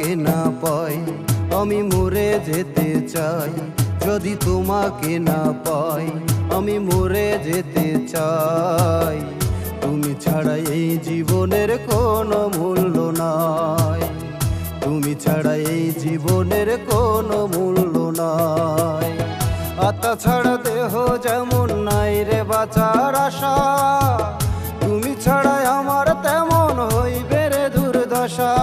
তোমাকে না পাই আমি মরে যেতে চাই। যদি তোমাকে না পাই আমি মরে যেতে চাই। তুমি ছাড়া এই জীবনের কোনো মূল্য নাই, তুমি ছাড়া এই জীবনের কোনো মূল্য নাই। আত্মা ছাড়া দেহ যেমন নাই রে বাঁচার আশা, তুমি ছাড়াই আমার তেমন হইবে রে দুর্দশা।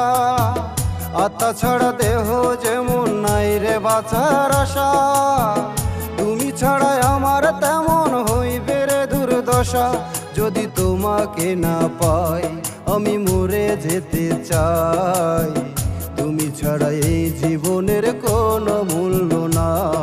আত্মা ছাড়া দেহ যেমন নাই রে বাঁচার আশা, তুমি ছাড়াই আমার তেমন হইবে রে দুর্দশা। যদি তোমাকে না পাই আমি মরে যেতে চাই। তুমি ছাড়া এই জীবনের কোনো মূল্য নাই।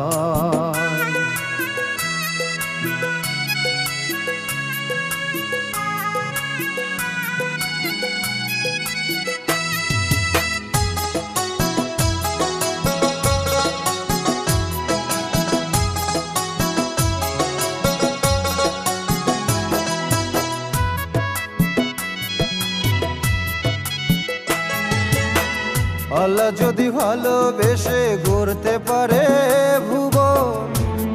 আল্লাহ যদি ভালোবেসে গড়তে পারে ভুবন,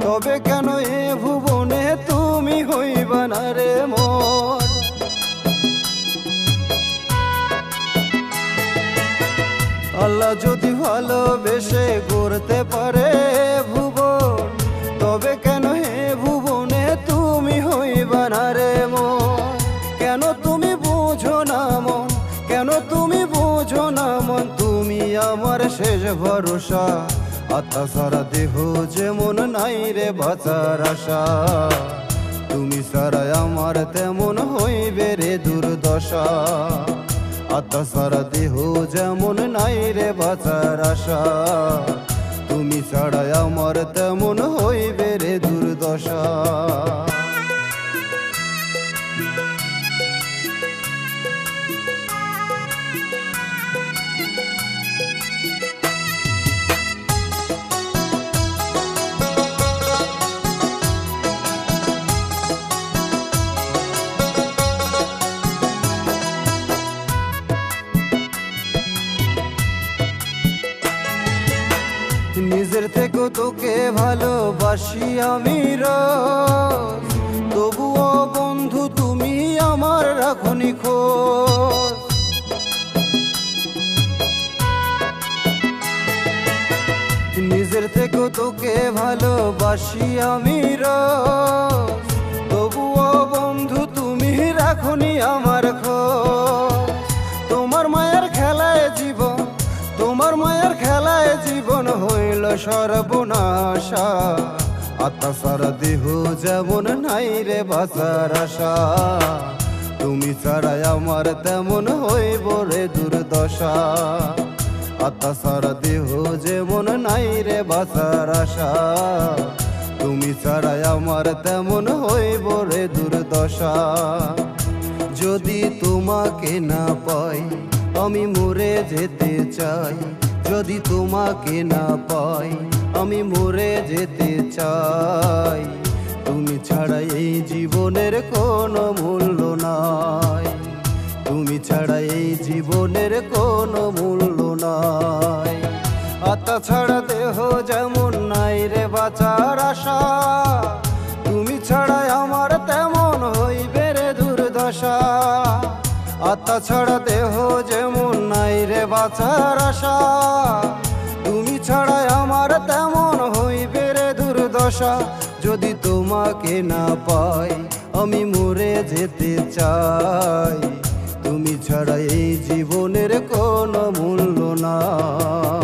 তবে কেন এ ভুবনে তুমি হইবা না রে মন। আল্লাহ যদি ভালোবেসে গড়তে পারে ভুবন, তবে কেন হে ভুবনে তুমি হইবা না রে মন। কেন তুমি বুঝো না মন, কেন তুমি বুঝো না মন, তুমি আমার শেষ ভরসা। আত্মা সারা দেহ যেমন নাই রে বাঁচার আশা, তুমি সারা আমার তেমন হইবে রে দুর্দশা। আত্মা সারা দেহ যেমন নাই রে বাঁচার আশা, তুমি ছাড়া আমার তেমন হইবে রে দুর্দশা। নিজের থেকে তোকে ভালোবাসি আমি রোজ, তবুও বন্ধু তুমি আমার রাখনি খোঁজ। নিজের থেকে তোকে ভালোবাসি আমি রোজ, তবুও বন্ধু তুমি রাখনি আমার খোঁজ। তোমার মায়ের খেলায় জীবন, তোমার মায়ের খেলায় জীবন হইল সর্বনাশা। আত্মা সারা দেহ যেমন নাই রে বাঁচার আশা, তুমি ছাড়াই আমার তেমন হইব রে দুর্দশা। আত্মা সারা দেহ যেমন নাই রে বাঁচার আশা, তুমি ছাড়াই আমার তেমন হইব রে দুর্দশা। যদি তোমাকে না পাই আমি মরে যেতে চাই। যদি তোমাকে না পাই আমি মরে যেতে চাই। তুমি ছাড়া এই জীবনের কোনো মূল্য নাই, তুমি ছাড়া এই জীবনের কোনো মূল্য নাই। আত্মা ছাড়া দেহ যেমন নাই রে বাঁচার আশা, তুমি ছাড়া আমার তেমন হইবে রে দুর্দশা। আত্মা ছাড়া দেহ যেমন নাই রে বাঁচার আশা, তুমি ছাড়া আমার তেমন হইবে রে দুর্দশা। যদি তোমাকে না পাই আমি মরে যেতে চাই। তুমি ছাড়া এই জীবনের কোনো মূল্য নাই।